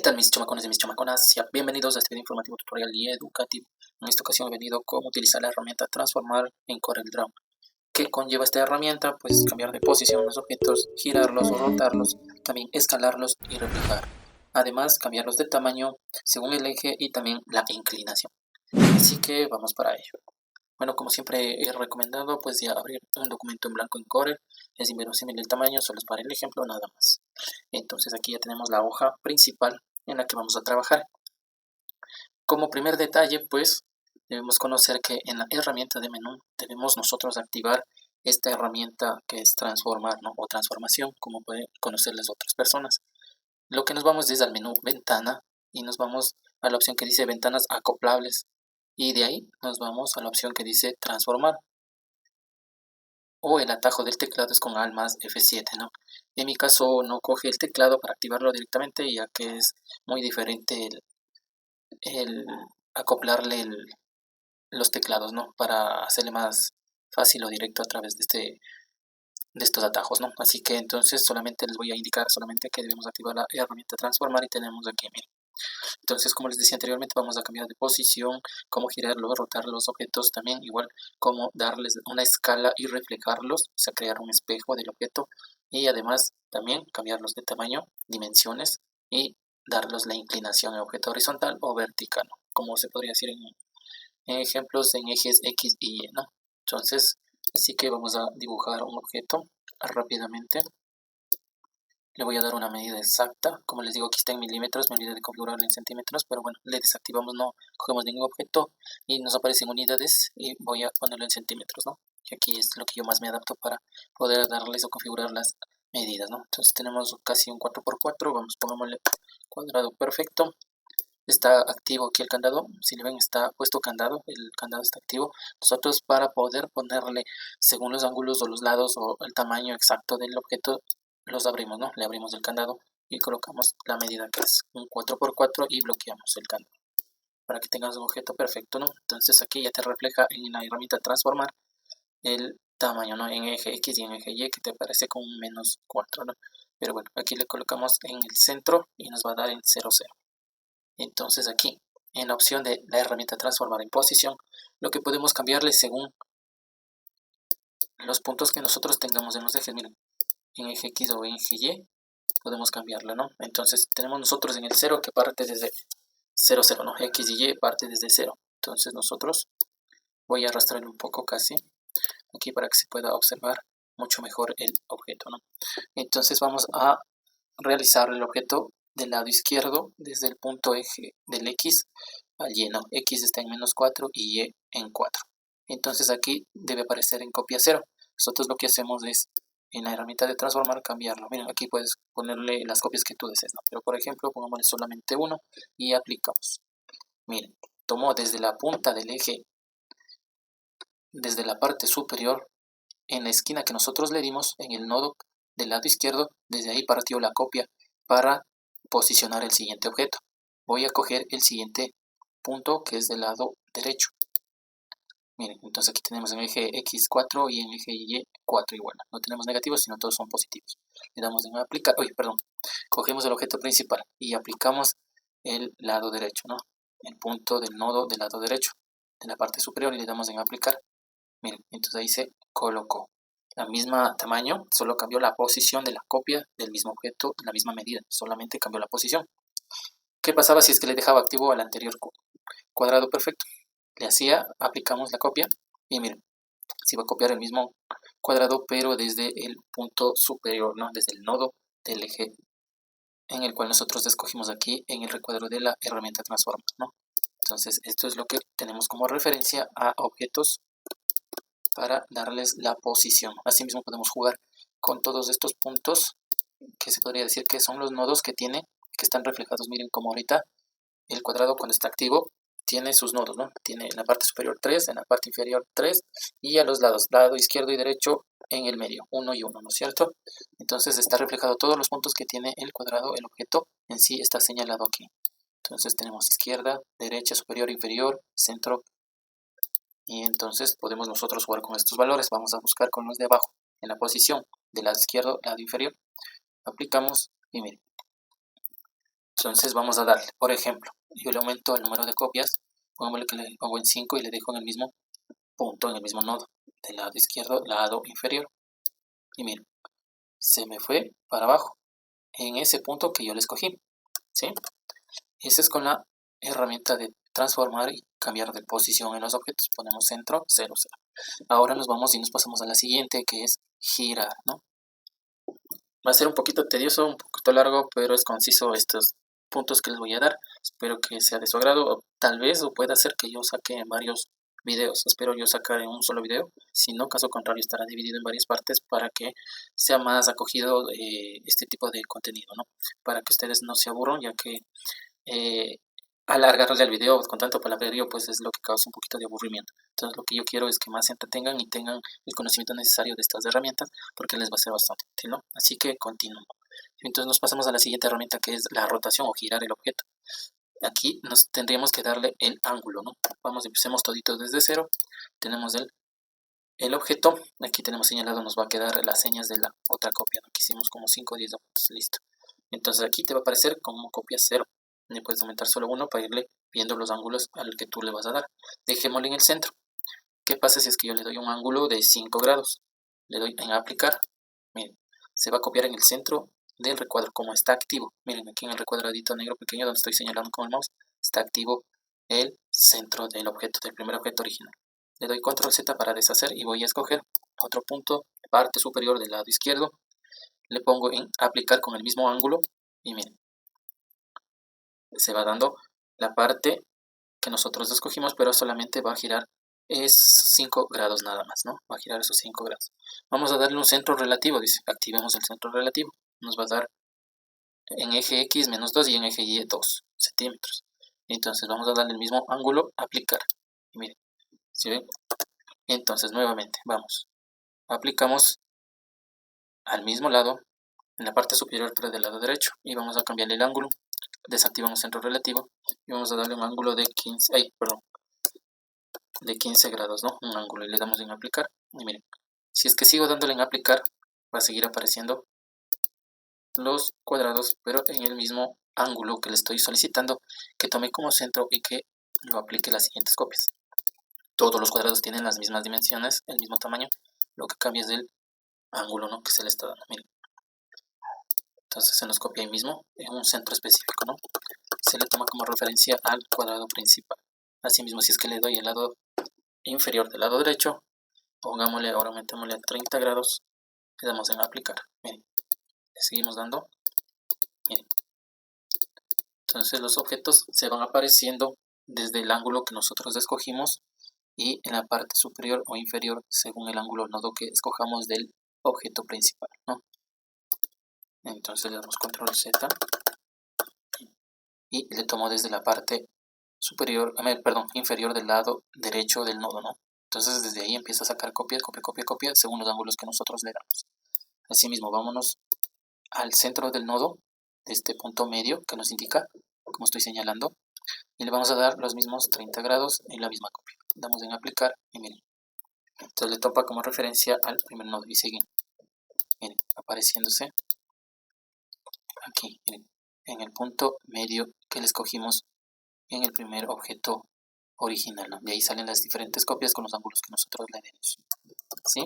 tal mis chamacones y mis chamaconas? Bienvenidos a este video informativo tutorial y educativo. En esta ocasión he venido cómo utilizar la herramienta Transformar en CorelDRAW. ¿Qué conlleva esta herramienta? Pues cambiar de posición los objetos, girarlos o rotarlos, también escalarlos y reflejar. Además, cambiarlos de tamaño según el eje y también la inclinación. Así que vamos para ello. Bueno, como siempre he recomendado, pues ya abrir un documento en blanco en Corel. Es inverosímil el tamaño, solo es para el ejemplo, nada más. Entonces aquí ya tenemos la hoja principal en la que vamos a trabajar. Como primer detalle, pues debemos conocer que en la herramienta de menú debemos nosotros activar esta herramienta que es transformar, ¿no? O transformación, como pueden conocerles otras personas. Lo que nos vamos es al menú ventana y nos vamos a la opción que dice ventanas acoplables. Y de ahí nos vamos a la opción que dice transformar. O el atajo del teclado es con Alt más F7, ¿no? En mi caso no coge el teclado para activarlo directamente, ya que es muy diferente el acoplarle los teclados, ¿no? Para hacerle más fácil o directo a través de estos atajos, ¿no? Así que entonces solamente les voy a indicar solamente que debemos activar la herramienta transformar y tenemos aquí, miren. Entonces, como les decía anteriormente, vamos a cambiar de posición, cómo girarlos, rotar los objetos también, igual como darles una escala y reflejarlos, o sea, crear un espejo del objeto y además también cambiarlos de tamaño, dimensiones y darles la inclinación en objeto horizontal o vertical, ¿no? Como se podría decir en ejemplos en ejes X y Y, ¿no? Entonces, así que vamos a dibujar un objeto rápidamente. Le voy a dar una medida exacta, como les digo aquí está en milímetros, me olvidé de configurarlo en centímetros, pero bueno, le desactivamos, no cogemos ningún objeto y nos aparecen unidades y voy a ponerlo en centímetros, ¿no? Y aquí es lo que yo más me adapto para poder darles o configurar las medidas, ¿no? Entonces tenemos casi un 4x4, vamos, pongámosle cuadrado perfecto. Está activo aquí el candado, si le ven está puesto candado, el candado está activo. Nosotros para poder ponerle según los ángulos o los lados o el tamaño exacto del objeto, los abrimos, ¿no? Le abrimos el candado y colocamos la medida que es un 4x4 y bloqueamos el candado para que tengas un objeto perfecto, ¿no? Entonces aquí ya te refleja en la herramienta transformar el tamaño, ¿no? En eje X y en eje Y que te aparece con un -4, ¿no? Pero bueno, aquí le colocamos en el centro y nos va a dar en 0, 0. Entonces aquí, en la opción de la herramienta transformar en posición, lo que podemos cambiarle según los puntos que nosotros tengamos en los ejes, miren, en eje X o en eje Y, podemos cambiarlo, ¿no? Entonces tenemos nosotros en el 0 que parte desde 0, 0, ¿no? X y Y parte desde 0. Entonces nosotros, voy a arrastrarlo un poco casi, aquí para que se pueda observar mucho mejor el objeto, ¿no? Entonces vamos a realizar el objeto del lado izquierdo desde el punto eje del X al Y, ¿no? X está en -4 y Y en 4. Entonces aquí debe aparecer en copia 0. Nosotros lo que hacemos es en la herramienta de transformar cambiarlo. Miren, aquí puedes ponerle las copias que tú desees, ¿no? Pero por ejemplo, pongámosle solamente uno y aplicamos. Miren, tomó desde la punta del eje, desde la parte superior, en la esquina que nosotros le dimos, en el nodo del lado izquierdo, desde ahí partió la copia para posicionar el siguiente objeto. Voy a coger el siguiente punto que es del lado derecho. Miren, entonces aquí tenemos en eje X4 y en eje Y4 igual. No tenemos negativos, sino todos son positivos. Le damos en aplicar, cogemos el objeto principal y aplicamos el lado derecho, ¿no? El punto del nodo del lado derecho, de la parte superior y le damos en aplicar. Miren, entonces ahí se colocó. La misma tamaño, solo cambió la posición de la copia del mismo objeto, la misma medida, solamente cambió la posición. ¿Qué pasaba si es que le dejaba activo al anterior cuadrado perfecto? Le hacía, aplicamos la copia y miren, se va a copiar el mismo cuadrado pero desde el punto superior, ¿no? Desde el nodo del eje en el cual nosotros escogimos aquí en el recuadro de la herramienta transformar, ¿no? Entonces esto es lo que tenemos como referencia a objetos para darles la posición. Asimismo podemos jugar con todos estos puntos que se podría decir que son los nodos que están reflejados. Miren como ahorita el cuadrado cuando está activo tiene sus nodos, ¿no? Tiene en la parte superior 3, en la parte inferior 3 y a los lados, lado izquierdo y derecho en el medio, 1 y 1, ¿no es cierto? Entonces está reflejado todos los puntos que tiene el cuadrado, el objeto en sí está señalado aquí. Entonces tenemos izquierda, derecha, superior, inferior, centro. Y entonces podemos nosotros jugar con estos valores. Vamos a buscar con los de abajo. En la posición del lado izquierdo, lado inferior, aplicamos y miren. Entonces vamos a darle, por ejemplo, yo le aumento el número de copias, pongámosle que le pongo en 5 y le dejo en el mismo punto, en el mismo nodo, del lado izquierdo, lado inferior. Y miren, se me fue para abajo, en ese punto que yo le escogí, ¿sí? Esa es con la herramienta de transformar y cambiar de posición en los objetos. Ponemos centro, 0, 0. Ahora nos vamos y nos pasamos a la siguiente, que es girar, ¿no? Va a ser un poquito tedioso, un poquito largo, pero es conciso estos puntos que les voy a dar. Espero que sea de su agrado, o tal vez o pueda ser que yo saque en varios videos. Espero yo sacar en un solo video, si no, caso contrario estará dividido en varias partes para que sea más acogido este tipo de contenido, ¿no? Para que ustedes no se aburran, ya que alargarle el video con tanto palabrerío pues es lo que causa un poquito de aburrimiento. Entonces lo que yo quiero es que más se entretengan y tengan el conocimiento necesario de estas herramientas, porque les va a ser bastante útil, ¿no? Así que continuamos. Entonces nos pasamos a la siguiente herramienta, que es la rotación o girar el objeto. Aquí nos tendríamos que darle el ángulo, ¿no? Vamos, empecemos todito desde cero. Tenemos el objeto, aquí tenemos señalado, nos va a quedar las señas de la otra copia, ¿no? Que hicimos como 5 o 10 objetos, listo. Entonces aquí te va a aparecer como copia 0. Le puedes aumentar solo uno para irle viendo los ángulos al que tú le vas a dar. Dejémosle en el centro. ¿Qué pasa si es que yo le doy un ángulo de 5 grados? Le doy en aplicar. Miren, se va a copiar en el centro del recuadro como está activo. Miren, aquí en el recuadradito negro pequeño donde estoy señalando con el mouse, está activo el centro del objeto, del primer objeto original. Le doy control Z para deshacer y voy a escoger otro punto, parte superior del lado izquierdo. Le pongo en aplicar con el mismo ángulo y miren, se va dando la parte que nosotros escogimos, pero solamente va a girar esos 5 grados nada más, ¿no? Va a girar esos 5 grados. Vamos a darle un centro relativo, dice, activemos el centro relativo. Nos va a dar en eje X menos 2 y en eje Y 2 centímetros. Entonces vamos a darle el mismo ángulo, aplicar. Y miren, ¿sí ven? Entonces nuevamente, vamos. Aplicamos al mismo lado, en la parte superior pero del lado derecho, y vamos a cambiarle el ángulo. Desactivamos centro relativo y vamos a darle un ángulo de 15, de 15 grados, ¿no? Un ángulo, y le damos en aplicar. Y miren, si es que sigo dándole en aplicar, va a seguir apareciendo los cuadrados, pero en el mismo ángulo que le estoy solicitando que tome como centro y que lo aplique las siguientes copias. Todos los cuadrados tienen las mismas dimensiones, el mismo tamaño, lo que cambia es el ángulo, ¿no?, que se le está dando. Miren. Entonces se nos copia ahí mismo en un centro específico, ¿no? Se le toma como referencia al cuadrado principal. Asimismo, si es que le doy el lado inferior del lado derecho, pongámosle, ahora aumentémosle a 30 grados, le damos en aplicar. Miren, le seguimos dando. Miren. Entonces los objetos se van apareciendo desde el ángulo que nosotros escogimos y en la parte superior o inferior según el ángulo nodo que escojamos del objeto principal, ¿no? Entonces le damos control Z y le tomo desde la parte superior, inferior del lado derecho del nodo, ¿no? Entonces desde ahí empieza a sacar copia según los ángulos que nosotros le damos. Asimismo, vámonos al centro del nodo, de este punto medio que nos indica, como estoy señalando, y le vamos a dar los mismos 30 grados en la misma copia. Damos en aplicar y miren. Entonces le topa como referencia al primer nodo y seguimos. Miren, apareciéndose aquí, miren, en el punto medio que le escogimos en el primer objeto original, ¿no? De ahí salen las diferentes copias con los ángulos que nosotros le demos, ¿sí?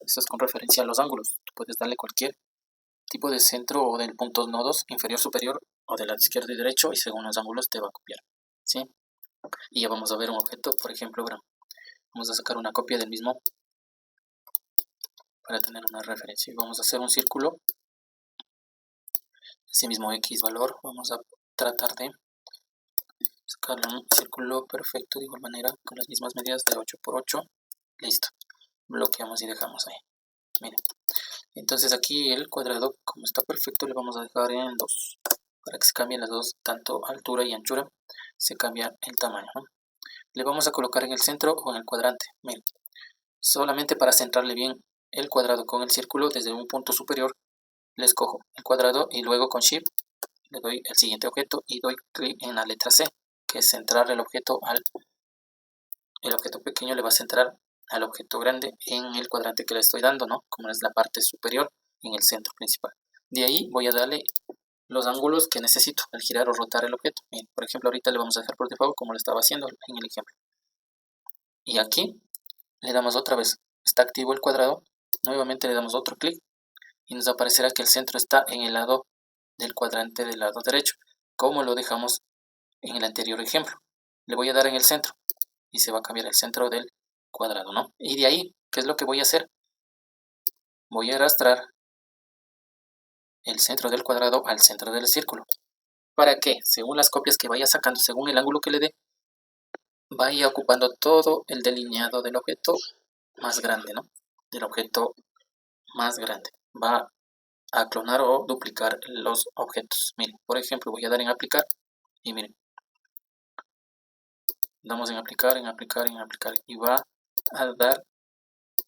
Eso es con referencia a los ángulos. Tú puedes darle cualquier tipo de centro o del punto nodos, inferior, superior o de lado izquierdo y derecho, y según los ángulos te va a copiar, ¿sí? Y ya vamos a ver un objeto, por ejemplo, vamos a sacar una copia del mismo para tener una referencia. Y vamos a hacer un círculo, ese mismo X valor, vamos a tratar de sacarle un círculo perfecto de igual manera, con las mismas medidas de 8 por 8, listo, bloqueamos y dejamos ahí, miren. Entonces aquí el cuadrado, como está perfecto, le vamos a dejar en 2, para que se cambien las dos, tanto altura y anchura, se cambia el tamaño, ¿no? Le vamos a colocar en el centro o en el cuadrante, miren, solamente para centrarle bien el cuadrado con el círculo, desde un punto superior le escojo el cuadrado y luego con Shift le doy el siguiente objeto y doy clic en la letra C, que es centrar el objeto el objeto pequeño le va a centrar al objeto grande en el cuadrante que le estoy dando, ¿no? Como es la parte superior en el centro principal. De ahí voy a darle los ángulos que necesito al girar o rotar el objeto. Bien, por ejemplo, ahorita le vamos a dejar por default como lo estaba haciendo en el ejemplo. Y aquí le damos otra vez, está activo el cuadrado, nuevamente le damos otro clic y nos aparecerá que el centro está en el lado del cuadrante del lado derecho, como lo dejamos en el anterior ejemplo. Le voy a dar en el centro y se va a cambiar el centro del cuadrado, ¿no? Y de ahí, ¿qué es lo que voy a hacer? Voy a arrastrar el centro del cuadrado al centro del círculo, para que, según las copias que vaya sacando, según el ángulo que le dé, vaya ocupando todo el delineado del objeto más grande, ¿no? Del objeto más grande. Va a clonar o duplicar los objetos. Miren, por ejemplo, voy a dar en aplicar y miren, damos en aplicar, en aplicar, en aplicar y va a dar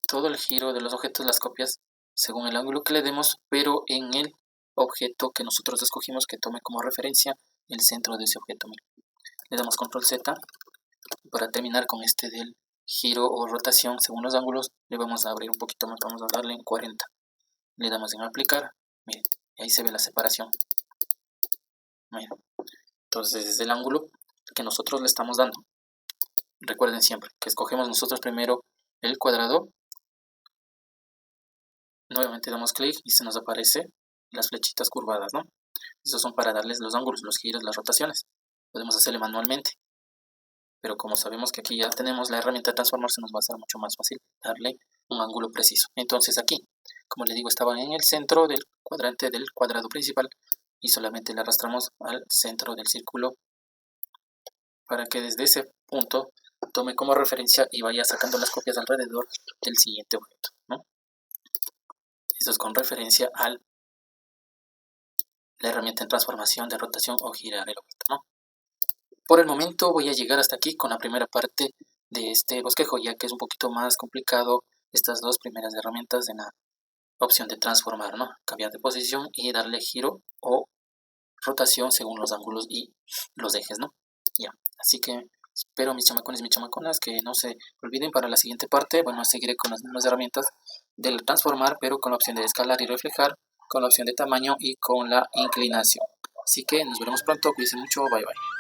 todo el giro de los objetos, las copias, según el ángulo que le demos, pero en el objeto que nosotros escogimos que tome como referencia el centro de ese objeto. Miren, le damos control Z. Para terminar con este del giro o rotación según los ángulos, le vamos a abrir un poquito más, vamos a darle en 40. Le damos en aplicar, miren, y ahí se ve la separación. Miren. Entonces es el ángulo que nosotros le estamos dando. Recuerden siempre que escogemos nosotros primero el cuadrado. Nuevamente damos clic y se nos aparece las flechitas curvadas, ¿no? Esos son para darles los ángulos, los giros, las rotaciones. Podemos hacerle manualmente. Pero como sabemos que aquí ya tenemos la herramienta de transformar, se nos va a hacer mucho más fácil darle un ángulo preciso. Entonces aquí, como le digo, estaban en el centro del cuadrante del cuadrado principal y solamente le arrastramos al centro del círculo para que desde ese punto tome como referencia y vaya sacando las copias alrededor del siguiente objeto, ¿no? Eso es con referencia a la herramienta de transformación, de rotación o girar el objeto, ¿no? Por el momento voy a llegar hasta aquí con la primera parte de este bosquejo, ya que es un poquito más complicado estas dos primeras herramientas en la opción de transformar, ¿no? Cambiar de posición y darle giro o rotación según los ángulos y los ejes, ¿no? Ya, así que espero mis chamacones, mis chamaconas, que no se olviden para la siguiente parte. Bueno, seguiré con las mismas herramientas del transformar, pero con la opción de escalar y reflejar, con la opción de tamaño y con la inclinación. Así que nos veremos pronto, cuídense mucho, bye bye.